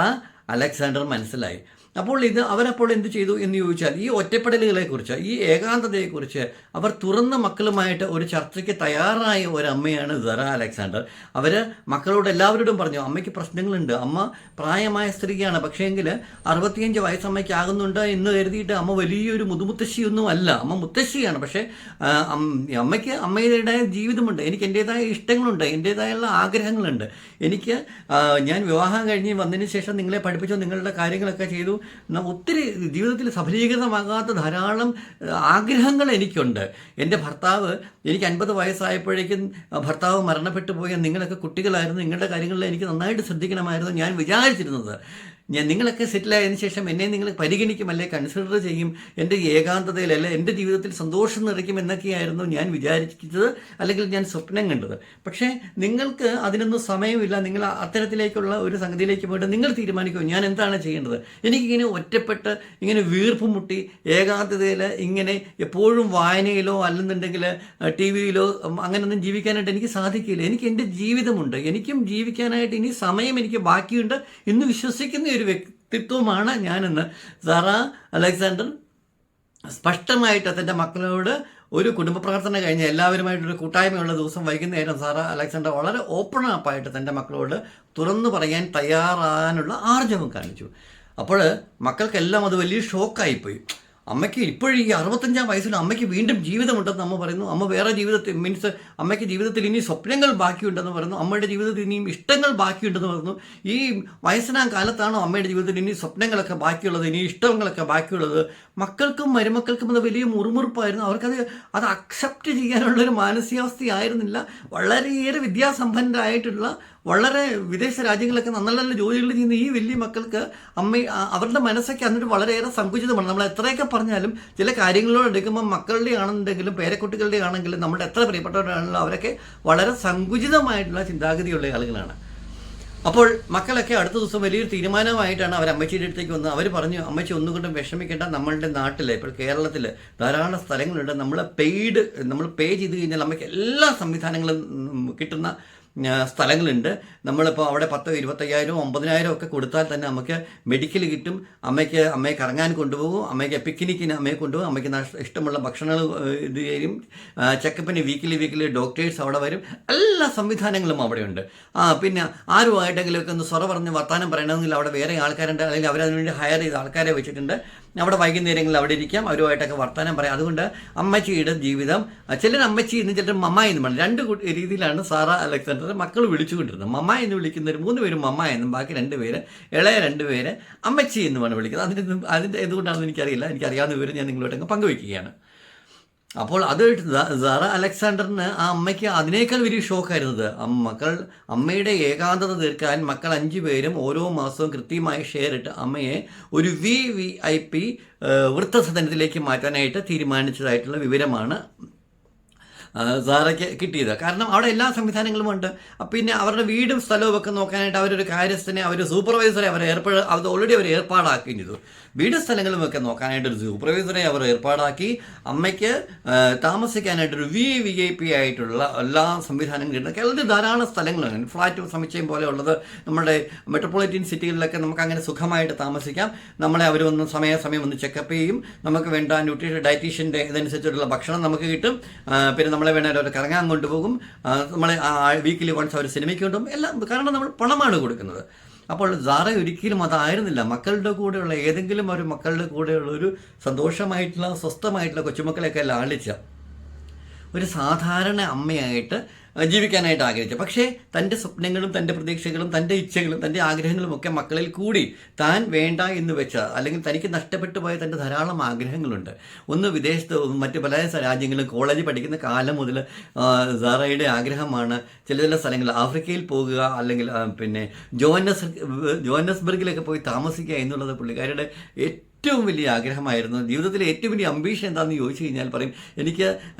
അലക്സാണ്ടർ മനസ്സിലായി. അപ്പോൾ അവരപ്പോൾ എന്ത് ചെയ്തു എന്ന് ചോദിച്ചാൽ, ഈ ഒറ്റപ്പെടലുകളെക്കുറിച്ച്, ഈ ഏകാന്തതയെക്കുറിച്ച് അവർ തുറന്ന മക്കളുമായിട്ട് ഒരു ചർച്ചയ്ക്ക് തയ്യാറായ ഒരമ്മയാണ് സറ അലക്സാണ്ടർ. അവർ മക്കളോട് എല്ലാവരോടും പറഞ്ഞു, അമ്മയ്ക്ക് പ്രശ്നങ്ങളുണ്ട്, അമ്മ പ്രായമായ സ്ത്രീയാണ്, പക്ഷേങ്കിൽ 65 വയസ്സ് അമ്മയ്ക്ക് ആകുന്നുണ്ട് എന്ന് കരുതിയിട്ട് അമ്മ വലിയൊരു മുതുമുത്തശ്ശിയൊന്നും അല്ല, അമ്മ മുത്തശ്ശിയാണ്. പക്ഷേ അമ്മയ്ക്ക് അമ്മയുടേതായ ജീവിതമുണ്ട്, എനിക്ക് എൻ്റേതായ ഇഷ്ടങ്ങളുണ്ട്, എൻ്റേതായുള്ള ആഗ്രഹങ്ങളുണ്ട്. എനിക്ക് ഞാൻ വിവാഹം കഴിഞ്ഞ് വന്നതിന് ശേഷം നിങ്ങളെ പഠിപ്പിച്ചു, നിങ്ങളുടെ കാര്യങ്ങളൊക്കെ ചെയ്തു, ഒത്തിരി ജീവിതത്തിൽ സഫലീകൃതമാകാത്ത ധാരാളം ആഗ്രഹങ്ങൾ എനിക്കുണ്ട്. എൻ്റെ ഭർത്താവ്, എനിക്ക് 50 വയസ്സായപ്പോഴേക്കും ഭർത്താവ് മരണപ്പെട്ടു പോയ നിങ്ങളൊക്കെ കുട്ടികളായിരുന്നു, നിങ്ങളുടെ കാര്യങ്ങളിൽ എനിക്ക് നന്നായിട്ട് ശ്രദ്ധിക്കണമായിരുന്നു ഞാൻ വിചാരിച്ചിരുന്നത്. നിങ്ങളൊക്കെ സെറ്റിലായതിനു ശേഷം എന്നെ നിങ്ങൾ പരിഗണിക്കും, അല്ലെ കൺസിഡർ ചെയ്യും, എൻ്റെ ഏകാന്തതയിൽ അല്ലെ എൻ്റെ ജീവിതത്തിൽ സന്തോഷം നിറയ്ക്കും എന്നൊക്കെയായിരുന്നു ഞാൻ വിചാരിച്ചത്, അല്ലെങ്കിൽ ഞാൻ സ്വപ്നം കണ്ടത്. പക്ഷേ നിങ്ങൾക്ക് അതിനൊന്നും സമയമില്ല. നിങ്ങൾ അത്തരത്തിലേക്കുള്ള ഒരു സംഗതിയിലേക്ക് പോയിട്ട് നിങ്ങൾ തീരുമാനിക്കും ഞാൻ എന്താണ് ചെയ്യേണ്ടത്. എനിക്കിങ്ങനെ ഒറ്റപ്പെട്ട് ഇങ്ങനെ വീർപ്പ് മുട്ടി ഏകാന്തതയിൽ ഇങ്ങനെ എപ്പോഴും വായനയിലോ അല്ലെന്നുണ്ടെങ്കിൽ TV-യിലോ അങ്ങനെയൊന്നും ജീവിക്കാനായിട്ട് എനിക്ക് സാധിക്കില്ല. എനിക്ക് എൻ്റെ ജീവിതമുണ്ട്, എനിക്കും ജീവിക്കാനായിട്ട് ഇനി സമയം എനിക്ക് ബാക്കിയുണ്ട് എന്ന് വിശ്വസിക്കുന്ന ഒരു വ്യക്തിത്വമാണ് ഞാനെന്ന് സറ അലക്സാണ്ടർ സ്പഷ്ടമായിട്ട് തൻ്റെ മക്കളോട് ഒരു കുടുംബ പ്രാർത്ഥന കഴിഞ്ഞ് എല്ലാവരുമായിട്ടൊരു കൂട്ടായ്മയുള്ള ദിവസം വൈകുന്നേരം സറ അലക്സാണ്ടർ വളരെ ഓപ്പൺ അപ്പായിട്ട് തൻ്റെ മക്കളോട് തുറന്നു പറയാൻ തയ്യാറാകാനുള്ള ആർജവം കാണിച്ചു. അപ്പോൾ മക്കൾക്കെല്ലാം അത് വലിയ ഷോക്കായിപ്പോയി. അമ്മയ്ക്ക് ഇപ്പോഴും ഈ 65-ാം വയസ്സിൽ അമ്മയ്ക്ക് വീണ്ടും ജീവിതമുണ്ടെന്ന് അമ്മ പറയുന്നു. അമ്മ വേറെ ജീവിതത്തിൽ മീൻസ് അമ്മയ്ക്ക് ജീവിതത്തിൽ ഇനി സ്വപ്നങ്ങൾ ബാക്കിയുണ്ടെന്ന് പറയുന്നു. അമ്മയുടെ ജീവിതത്തിൽ ഇനിയും ഇഷ്ടങ്ങൾ ബാക്കിയുണ്ടെന്ന് പറയുന്നു. ഈ വയസ്സനാം കാലത്താണോ അമ്മയുടെ ജീവിതത്തിൽ ഇനി സ്വപ്നങ്ങളൊക്കെ ബാക്കിയുള്ളത്, ഇനി ഇഷ്ടങ്ങളൊക്കെ ബാക്കിയുള്ളത്? മക്കൾക്കും മരുമക്കൾക്കും അത് വലിയ മുറുമുറുപ്പായിരുന്നു. അത് അക്സെപ്റ്റ് ചെയ്യാനുള്ളൊരു മാനസികാവസ്ഥയായിരുന്നില്ല. വളരെയേറെ വിദ്യാസമ്പന്നരായിട്ടുള്ള വളരെ വിദേശ രാജ്യങ്ങളൊക്കെ നല്ല നല്ല ജോലികൾ ചെയ്യുന്ന ഈ വലിയ മക്കൾക്ക് അവരുടെ മനസ്സൊക്കെ അന്നിട്ട് വളരെയേറെ സങ്കുചിതമാണ്. നമ്മൾ എത്രയൊക്കെ പറഞ്ഞാലും ചില കാര്യങ്ങളോട് എടുക്കുമ്പോൾ മക്കളുടെ ആണെന്നുണ്ടെങ്കിലും പേരക്കുട്ടികളുടെ ആണെങ്കിലും നമ്മുടെ എത്ര പ്രിയപ്പെട്ടവരാണെങ്കിലും അവരൊക്കെ വളരെ സങ്കുചിതമായിട്ടുള്ള ചിന്താഗതിയുള്ള ആളുകളാണ്. അപ്പോൾ മക്കളൊക്കെ അടുത്ത ദിവസം വലിയൊരു തീരുമാനമായിട്ടാണ് അവർ അമ്മച്ചിയുടെ അടുത്തേക്ക് വന്നത്. അവർ പറഞ്ഞു, അമ്മച്ചി ഒന്നുകൊണ്ടും വിഷമിക്കേണ്ട, നമ്മളുടെ നാട്ടിൽ ഇപ്പോൾ കേരളത്തിൽ ധാരാളം സ്ഥലങ്ങളുണ്ട്, നമ്മൾ പേ ചെയ്ത് കഴിഞ്ഞാൽ അമ്മയ്ക്ക് എല്ലാ സംവിധാനങ്ങളും കിട്ടുന്ന സ്ഥലങ്ങളുണ്ട്. നമ്മളിപ്പോൾ അവിടെ 10,000, 25,000, 50,000 ഒക്കെ കൊടുത്താൽ തന്നെ നമുക്ക് മെഡിക്കൽ കിട്ടും. അമ്മയെ കറങ്ങാൻ കൊണ്ടുപോകും, അമ്മയ്ക്ക് പിക്നിക്കിന് അമ്മയെ കൊണ്ടുപോകും, അമ്മയ്ക്ക് ഇഷ്ടമുള്ള ഭക്ഷണങ്ങൾ ഇത് ചെയ്യും, ചെക്കപ്പിന് വീക്കിലി ഡോക്ടേഴ്സ് അവിടെ വരും. എല്ലാ സംവിധാനങ്ങളും അവിടെയുണ്ട്. പിന്നെ ആരുമായിട്ടെങ്കിലുമൊക്കെ ഒന്ന് സ്വറ പറഞ്ഞ് വർത്താനം പറയണമെങ്കിൽ അവിടെ വേറെ ആൾക്കാരുണ്ട്, അല്ലെങ്കിൽ അവരതിനുവേണ്ടി ഹയർ ചെയ്ത ആൾക്കാരെ വെച്ചിട്ടുണ്ട്. അവിടെ വൈകുന്നേരങ്ങളിൽ അവിടെ ഇരിക്കാം, അവരുമായിട്ടൊക്കെ വർത്താനം പറയാം. അതുകൊണ്ട് അമ്മച്ചിയുടെ ജീവിതം, ചിലർ അമ്മച്ചി എന്ന് ചിലർ മമ്മ എന്ന് പറയും. 2 രീതിയിലാണ് സാറ അലക്സാണ്ടർ മക്കൾ വിളിച്ചുകൊണ്ടിരുന്നത്. മമ്മ എന്ന് വിളിക്കുന്നവർ 3 പേരും മമ്മ എന്നും, ബാക്കി 2 പേര്, ഇളയ 2 പേര് അമ്മച്ചി എന്നുമാണ് വിളിക്കുന്നത്. അതിൻ്റെ എന്തുകൊണ്ടാണെന്ന് എനിക്കറിയില്ല. എനിക്കറിയാവുന്ന വിവരം ഞാൻ നിങ്ങളോട്ടങ്ങ് പങ്കുവയ്ക്കുകയാണ്. അപ്പോൾ അത് സാറ അലക്സാണ്ടറിന് ആ അമ്മയ്ക്ക് അതിനേക്കാൾ വലിയ ഷോക്കായിരുന്നത്, അമ്മയുടെ ഏകാന്തത തീർക്കാൻ മക്കൾ 5 പേരും ഓരോ മാസവും കൃത്യമായി ഷെയർ ഇട്ട് അമ്മയെ ഒരു VIP വൃദ്ധസദനത്തിലേക്ക് മാറ്റാനായിട്ട് തീരുമാനിച്ചതായിട്ടുള്ള വിവരമാണ് സാറയ്ക്ക് കിട്ടിയത്. കാരണം അവിടെ എല്ലാ സംവിധാനങ്ങളും ഉണ്ട്. പിന്നെ അവരുടെ വീടും സ്ഥലവും ഒക്കെ നോക്കാനായിട്ട് അവരൊരു കാര്യസ്ഥനെ, സൂപ്പർവൈസറെ അത് ഓൾറെഡി അവർ ഏർപ്പാടാക്കുകയും ചെയ്തു. വീട് സ്ഥലങ്ങളുമൊക്കെ നോക്കാനായിട്ട് ഒരു സൂപ്പർവൈസറെ അവർ ഏർപ്പാടാക്കി. അമ്മയ്ക്ക് താമസിക്കാനായിട്ടൊരു VIP ആയിട്ടുള്ള എല്ലാ സംവിധാനങ്ങളും ഉണ്ട്. കേരളത്തിൽ ധാരാളം സ്ഥലങ്ങളുണ്ട്, ഫ്ലാറ്റ് സമുച്ചയം പോലെയുള്ളത്. നമ്മുടെ മെട്രോപൊളിറ്റൻ സിറ്റികളിലൊക്കെ നമുക്ക് അങ്ങനെ സുഖമായിട്ട് താമസിക്കാം. നമ്മളെ അവർ വന്ന് സമയം ഒന്ന് ചെക്കപ്പ് ചെയ്യും. നമുക്ക് വേണ്ട ഡയറ്റീഷ്യൻ്റെ ഇതനുസരിച്ചുള്ള ഭക്ഷണം നമുക്ക് കിട്ടും. പിന്നെ നമ്മളെ വേണേൽ അവർ കറങ്ങാൻ കൊണ്ടുപോകും. നമ്മളെ വീക്കിലി വൺസ് അവർ സിനിമയ്ക്ക് കൊണ്ടുപോകും. എല്ലാം കാരണം നമ്മൾ പണമാണ് കൊടുക്കുന്നത്. അപ്പോൾ സാറ ഒരിക്കലും അതായിരുന്നില്ല. മക്കളുടെ കൂടെയുള്ള മക്കളുടെ കൂടെയുള്ള ഒരു സന്തോഷമായിട്ടുള്ള സ്വസ്ഥമായിട്ടുള്ള കൊച്ചുമക്കളെയൊക്കെ ലാളിച്ച ഒരു സാധാരണ അമ്മയായിട്ട് ജീവിക്കാനായിട്ട് ആഗ്രഹിച്ചു. പക്ഷേ തൻ്റെ സ്വപ്നങ്ങളും തൻ്റെ പ്രതീക്ഷകളും തൻ്റെ ഇച്ഛകളും തൻ്റെ ആഗ്രഹങ്ങളും ഒക്കെ മക്കളിൽ കൂടി താൻ വേണ്ട എന്ന് വെച്ച, അല്ലെങ്കിൽ തനിക്ക് നഷ്ടപ്പെട്ടു പോയ തൻ്റെ ധാരാളം ആഗ്രഹങ്ങളുണ്ട്. ഒന്ന് വിദേശത്ത് മറ്റ് പല രാജ്യങ്ങളും കോളേജ് പഠിക്കുന്ന കാലം മുതൽ സാറയുടെ ആഗ്രഹമാണ് ചില സ്ഥലങ്ങളിൽ ആഫ്രിക്കയിൽ പോകുക, അല്ലെങ്കിൽ പിന്നെ ജോഹന്നസ്ബർഗിലൊക്കെ പോയി താമസിക്കുക എന്നുള്ളത് പുള്ളിക്കാരുടെ ഏറ്റവും വലിയ ആഗ്രഹമായിരുന്നു. ജീവിതത്തിലെ ഏറ്റവും വലിയ അംബീഷൻ എന്താണെന്ന് ചോദിച്ചു കഴിഞ്ഞാൽ പറയും, എനിക്ക്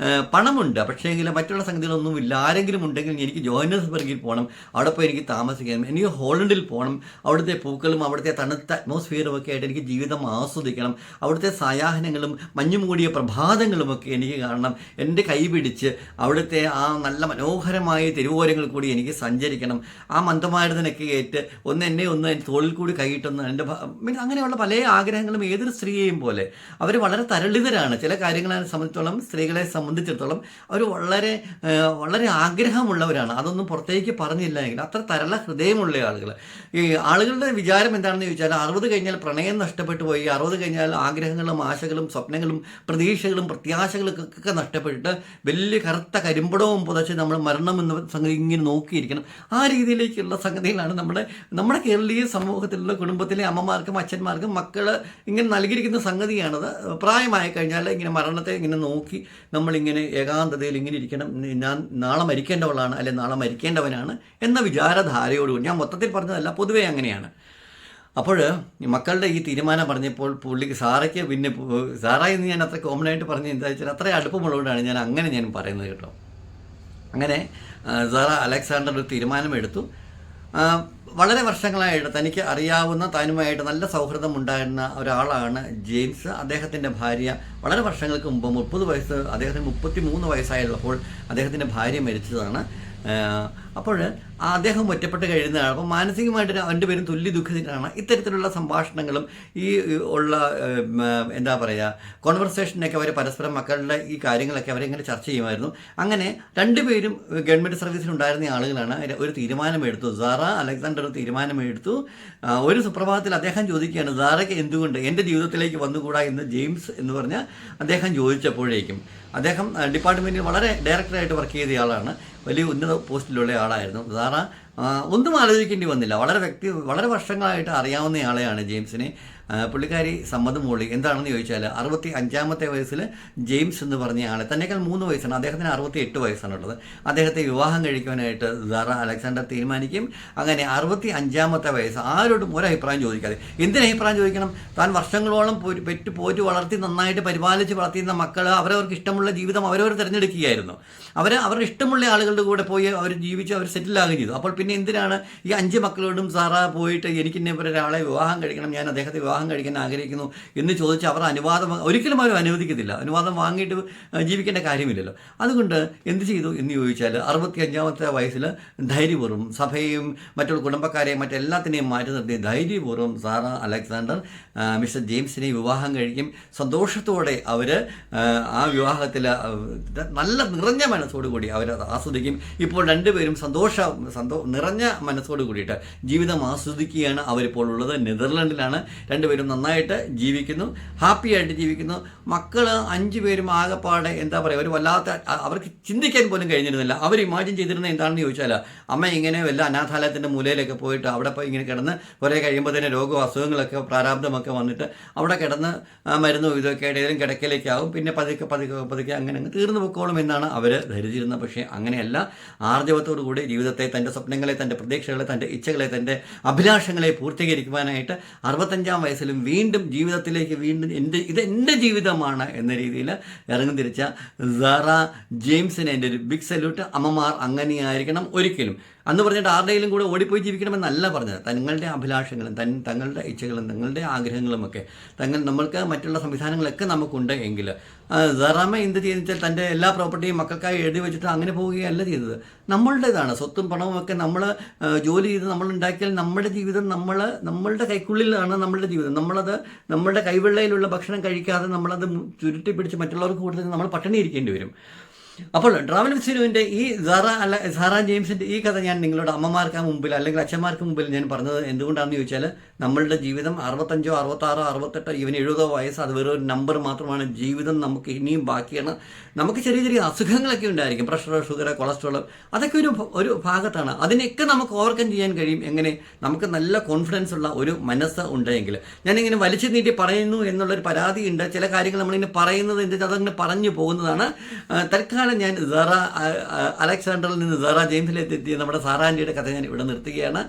പണമുണ്ട്, പക്ഷേ എങ്കിൽ മറ്റുള്ള സംഗതികളൊന്നുമില്ല. ആരെങ്കിലും ഉണ്ടെങ്കിൽ എനിക്ക് ജോഹന്നസ്ബർഗിൽ പോകണം, അവിടെ പോയി എനിക്ക് താമസിക്കണം, എനിക്ക് ഹോളണ്ടിൽ പോകണം, അവിടുത്തെ പൂക്കളും അവിടുത്തെ തണുത്ത അറ്റ്മോസ്ഫിയറും ഒക്കെ ആയിട്ട് എനിക്ക് ജീവിതം ആസ്വദിക്കണം, അവിടുത്തെ സായാഹ്നങ്ങളും മഞ്ഞുമൂടിയ പ്രഭാതങ്ങളുമൊക്കെ എനിക്ക് കാണണം, എൻ്റെ കൈ പിടിച്ച് അവിടുത്തെ ആ നല്ല മനോഹരമായ തെരുവോരങ്ങൾ കൂടി എനിക്ക് സഞ്ചരിക്കണം, ആ മന്ദമാരുതനൊക്കെ ഏറ്റ് എന്നെ തോളിൽ കൂടി കൈയിട്ടൊന്ന് എൻ്റെ അങ്ങനെയുള്ള പല ആഗ്രഹങ്ങളും ഏതൊരു സ്ത്രീയെയും പോലെ അവർ വളരെ തരളിതരാണ്. ചില കാര്യങ്ങളെ സംബന്ധിച്ചിടത്തോളം, സ്ത്രീകളെ സംബന്ധിച്ചിടത്തോളം അവർ വളരെ ആഗ്രഹമുള്ളവരാണ്. അതൊന്നും പുറത്തേക്ക് പറഞ്ഞില്ല എങ്കിൽ അത്ര തരള ഹൃദയമുള്ള ആളുകൾ. ഈ ആളുകളുടെ വിചാരം എന്താണെന്ന് ചോദിച്ചാൽ, 60 കഴിഞ്ഞാൽ പ്രണയം നഷ്ടപ്പെട്ടു പോയി, 60 കഴിഞ്ഞാൽ ആഗ്രഹങ്ങളും ആശകളും സ്വപ്നങ്ങളും പ്രതീക്ഷകളും പ്രത്യാശകളൊക്കെ നഷ്ടപ്പെട്ടിട്ട് വലിയ കറുത്ത കരിമ്പടവും പുതച്ച് നമ്മൾ മരണം എന്ന സംഗതി ഇങ്ങനെ നോക്കിയിരിക്കണം. ആ രീതിയിലേക്കുള്ള സംഗതികളാണ് നമ്മുടെ കേരളീയ സമൂഹത്തിലുള്ള കുടുംബത്തിലെ അമ്മമാർക്കും അച്ഛന്മാർക്കും മക്കൾ ഇങ്ങനെ നൽകിയിരിക്കുന്ന സംഗതിയാണത്. പ്രായമായി കഴിഞ്ഞാൽ ഇങ്ങനെ മരണത്തെ ഇങ്ങനെ നോക്കി നമ്മളിങ്ങനെ ഏകാന്തതയിൽ ഇങ്ങനെ ഇരിക്കണം, ഞാൻ നാളെ മരിക്കേണ്ടവളാണ്, അല്ലെങ്കിൽ നാളെ മരിക്കേണ്ടവനാണ് എന്ന വിചാരധാരയോടുകൂടി, ഞാൻ മൊത്തത്തിൽ പറഞ്ഞതല്ല, പൊതുവേ അങ്ങനെയാണ്. അപ്പോൾ മക്കളുടെ ഈ തീരുമാനം പറഞ്ഞപ്പോൾ പുള്ളിക്ക് സാറയ്ക്ക്, പിന്നെ സാറ എന്ന് ഞാൻ അത്ര കോമൺ ആയിട്ട് പറഞ്ഞ് എന്താ വെച്ചാൽ അത്ര അടുപ്പമുള്ളതുകൊണ്ടാണ് ഞാൻ പറയുന്നത് കേട്ടോ. അങ്ങനെ സാറ അലക്സാണ്ടർ ഒരു തീരുമാനമെടുത്തു. വളരെ വർഷങ്ങളായിട്ട് തനിക്ക് അറിയാവുന്ന, താനുമായിട്ട് നല്ല സൗഹൃദം ഉണ്ടായിരുന്ന ഒരാളാണ് ജെയിംസ്. അദ്ദേഹത്തിൻ്റെ ഭാര്യ വളരെ വർഷങ്ങൾക്ക് മുമ്പ് 30 വയസ്സ്, അദ്ദേഹത്തിന് 33 വയസ്സായുള്ളപ്പോൾ അദ്ദേഹത്തിൻ്റെ ഭാര്യ മരിച്ചതാണ്. അപ്പോൾ അദ്ദേഹം ഒറ്റപ്പെട്ട് കഴിയുന്നതാണ്. അപ്പോൾ മാനസികമായിട്ട് 2 പേരും തുല്യ ദുഃഖിതരാണ്. ഇത്തരത്തിലുള്ള സംഭാഷണങ്ങളും ഈ ഉള്ള എന്താ പറയുക കോൺവെർസേഷനൊക്കെ അവർ പരസ്പരം മക്കളുടെ ഈ കാര്യങ്ങളൊക്കെ അവരിങ്ങനെ ചർച്ച ചെയ്യുമായിരുന്നു. അങ്ങനെ 2 പേരും ഗവൺമെൻറ് സർവീസിലുണ്ടായിരുന്ന ആളുകളാണ്. ഒരു തീരുമാനമെടുത്തു. സാറ അലക്സാണ്ടർ ഒരു തീരുമാനമെടുത്തു. ഒരു സുപ്രഭാതത്തിൽ അദ്ദേഹം ചോദിക്കുകയാണ്, സാറയ്ക്ക് എന്തുകൊണ്ട് എൻ്റെ ജീവിതത്തിലേക്ക് വന്നുകൂടാ എന്ന് ജെയിംസ് എന്ന് പറഞ്ഞ അദ്ദേഹം ചോദിച്ചപ്പോഴേക്കും, അദ്ദേഹം ഡിപ്പാർട്ട്മെൻറ്റിൽ വളരെ ഡയറക്ടറായിട്ട് വർക്ക് ചെയ്ത ആളാണ്, വലിയ ഉന്നത പോസ്റ്റിലുള്ള ആളായിരുന്നു. സാറ ഒന്നും ആലോചിക്കേണ്ടി വന്നില്ല, വളരെ വർഷങ്ങളായിട്ട് അറിയാവുന്ന ആളെയാണ് ജെയിംസിനെ. പുള്ളിക്കാരി സമ്മതം മൂളി. എന്താണെന്ന് ചോദിച്ചാൽ 65-ാമത്തെ വയസ്സിൽ ജെയിംസ് എന്ന് പറഞ്ഞ ആളെ, തന്നേക്കാൾ 3 വയസ്സാണ്, അദ്ദേഹത്തിന് 68 വയസ്സാണുള്ളത്, അദ്ദേഹത്തെ വിവാഹം കഴിക്കുവാനായിട്ട് സാറ അലക്സാണ്ടർ തീരുമാനിക്കും. അങ്ങനെ 65-ാമത്തെ വയസ്സ് ആരോടും ഒരഭിപ്രായം ചോദിക്കാതെ, എന്തിനഭിപ്രായം ചോദിക്കണം? താൻ വർഷങ്ങളോളം പോറ്റി വളർത്തി നന്നായിട്ട് പരിപാലിച്ച് വളർത്തിയിരുന്ന മക്കൾ അവരവർക്ക് ഇഷ്ടമുള്ള ജീവിതം അവരവർ തിരഞ്ഞെടുക്കുകയായിരുന്നു. അവരുടെ ഇഷ്ടമുള്ള ആളുകളുടെ കൂടെ പോയി അവർ ജീവിച്ച് അവർ സെറ്റിലാകുകയും ചെയ്തു. അപ്പോൾ പിന്നെ എന്തിനാണ് ഈ 5 മക്കളോടും സാറ പോയിട്ട് എനിക്കിന്നെ ഒരാളെ വിവാഹം കഴിക്കണം, ഞാൻ അദ്ദേഹത്തെ വിവാഹം കഴിക്കാൻ ആഗ്രഹിക്കുന്നു എന്ന് ചോദിച്ച് അവർ ഒരിക്കലും അവർ അനുവദിക്കത്തില്ല. അനുവാദം വാങ്ങിയിട്ട് ജീവിക്കേണ്ട കാര്യമില്ലല്ലോ. അതുകൊണ്ട് എന്ത് ചെയ്തു എന്ന് ചോദിച്ചാൽ 65-ാമത്തെ വയസ്സിൽ ധൈര്യപൂർവ്വം സഭയെയും മറ്റുള്ള കുടുംബക്കാരെയും മറ്റെല്ലാത്തിനെയും മാറ്റി നിർത്തി ധൈര്യപൂർവ്വം സാറ അലക്സാണ്ടർ മിസ്റ്റർ ജെയിംസിനെ വിവാഹം കഴിക്കും. സന്തോഷത്തോടെ അവർ ആ വിവാഹത്തിൽ നല്ല നിറഞ്ഞ മനസ്സോടു കൂടി അവരത് ആസ്വദിക്കും. ഇപ്പോൾ രണ്ടുപേരും നിറഞ്ഞ മനസ്സോട് കൂടിയിട്ട് ജീവിതം ആസ്വദിക്കുകയാണ് അവരിപ്പോൾ ഉള്ളത്. നെതർലൻഡിലാണ്. രണ്ടുപേരും നന്നായിട്ട് ജീവിക്കുന്നു, ഹാപ്പി ആയിട്ട് ജീവിക്കുന്നു. മക്കൾ 5 പേരും ആകെപ്പാടെ എന്താ പറയുക, ഒരു വല്ലാത്ത, അവർക്ക് ചിന്തിക്കാൻ പോലും കഴിഞ്ഞിരുന്നില്ല. അവർ ഇമാജിൻ ചെയ്തിരുന്നത് എന്താണെന്ന് ചോദിച്ചാൽ, അമ്മ ഇങ്ങനെ വല്ല അനാഥാലയത്തിൻ്റെ മൂലയിലൊക്കെ പോയിട്ട് അവിടെ പോയി ഇങ്ങനെ കിടന്ന് കുറേ കഴിയുമ്പോൾ തന്നെ രോഗവും അസുഖങ്ങളൊക്കെ പ്രാരാബ്ധമൊക്കെ വന്നിട്ട് അവിടെ കിടന്ന് മരുന്നും ഇതൊക്കെ ഏതെങ്കിലും കിടക്കയിലേക്കാവും, പിന്നെ പതുക്കെ അങ്ങനെ തീർന്നു പൊക്കോളും എന്നാണ് അവർ ധരിച്ചിരുന്നത്. പക്ഷേ അങ്ങനെയല്ല. ആർജവത്തോടു കൂടി ജീവിതത്തെ, തൻ്റെ സ്വപ്നങ്ങളെ, തൻ്റെ പ്രതീക്ഷകളെ, തൻ്റെ ഇച്ഛകളെ, തൻ്റെ അഭിലാഷങ്ങളെ പൂർത്തീകരിക്കുവാനായിട്ട് 65-ാം വയസ്സിലും വീണ്ടും ജീവിതത്തിലേക്ക് ഇതെൻ്റെ ജീവിതമാണ് എന്ന രീതിയിൽ ഇറങ്ങി തിരിച്ച സാറ ജെയിംസിന് എൻ്റെ ഒരു ബിഗ് സല്യൂട്ട്. അമ്മമാർ അങ്ങനെയായിരിക്കണം ഒരിക്കലും. അന്ന് പറഞ്ഞിട്ട് ആരുടെയും കൂടെ ഓടിപ്പോയി ജീവിക്കണമെന്നല്ല പറഞ്ഞത്. തങ്ങളുടെ അഭിലാഷങ്ങളും തങ്ങളുടെ ഇച്ഛകളും തങ്ങളുടെ ആഗ്രഹങ്ങളുമൊക്കെ നമ്മൾക്ക് മറ്റുള്ള സംവിധാനങ്ങളൊക്കെ നമുക്കുണ്ട് എങ്കിൽ സാറാമ്മ എന്ത് ചെയ്യുന്നത്, തൻ്റെ എല്ലാ പ്രോപ്പർട്ടിയും മക്കൾക്കായി എഴുതി വെച്ചിട്ട് അങ്ങനെ പോവുകയല്ല ചെയ്തത്. നമ്മളുടേതാണ് സ്വത്തും പണവും ഒക്കെ. നമ്മൾ ജോലി ചെയ്ത് നമ്മൾ ഉണ്ടാക്കിയാൽ നമ്മുടെ ജീവിതം നമ്മളുടെ കൈക്കുള്ളിലാണ് നമ്മളുടെ ജീവിതം. നമ്മളുടെ കൈവെള്ളയിലുള്ള ഭക്ഷണം കഴിക്കാതെ നമ്മളത് ചുരുട്ടി പിടിച്ച് മറ്റുള്ളവർക്ക് കൂടുതൽ നമ്മൾ പട്ടിണി ഇരിക്കേണ്ടി വരും. അപ്പോൾ ട്രാവൽ വിത്ത് സിനുവിൻ്റെ ഈ സാറ ജെയിംസിൻ്റെ ഈ കഥ ഞാൻ നിങ്ങളുടെ അമ്മമാർക്ക് മുമ്പിൽ അല്ലെങ്കിൽ അച്ഛന്മാർക്ക് മുമ്പിൽ ഞാൻ പറഞ്ഞത് എന്തുകൊണ്ടാണെന്ന് ചോദിച്ചാൽ, നമ്മളുടെ ജീവിതം 65, 66, 68, ഈവൻ 70 വയസ്സ് അത് വെറും ഒരു നമ്പർ മാത്രമാണ്. ജീവിതം നമുക്ക് ഇനിയും ബാക്കിയാണ്. നമുക്ക് ചെറിയ ചെറിയ അസുഖങ്ങളൊക്കെ ഉണ്ടായിരിക്കും, പ്രഷർ, ഷുഗർ, കൊളസ്ട്രോൾ, അതൊക്കെ ഒരു ഭാഗത്താണ്. അതിനെയൊക്കെ നമുക്ക് ഓവർകം ചെയ്യാൻ കഴിയും. എങ്ങനെ? നമുക്ക് നല്ല കോൺഫിഡൻസ് ഉള്ള ഒരു മനസ്സ് ഉണ്ടെങ്കിൽ. ഞാനിങ്ങനെ വലിച്ചു നീട്ടി പറയുന്നു എന്നുള്ളൊരു പരാതിയുണ്ട്. ചില കാര്യങ്ങൾ നമ്മളിങ്ങനെ പറയുന്നത് എന്താ, അതങ്ങനെ പറഞ്ഞു പോകുന്നതാണ്. തൽക്കാലം ഞാൻ സാറ അലക്സാണ്ടറിൽ നിന്ന് സാറ ജെയിംസിലെത്തിയ നമ്മുടെ സാറാൻ്റിയുടെ കഥ ഞാൻ ഇവിടെ നിർത്തുകയാണ്.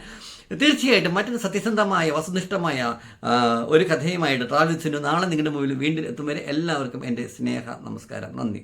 തീർച്ചയായിട്ടും മറ്റൊരു സത്യസന്ധമായ വസ്തുനിഷ്ഠമായ ഒരു കഥയുമായിട്ട് ട്രാവൽ വിത്ത് സിനു നാളെ നിങ്ങളുടെ മുമ്പിൽ വീണ്ടും എത്തും വരെ എല്ലാവർക്കും എൻ്റെ സ്നേഹ നമസ്കാരം. നന്ദി.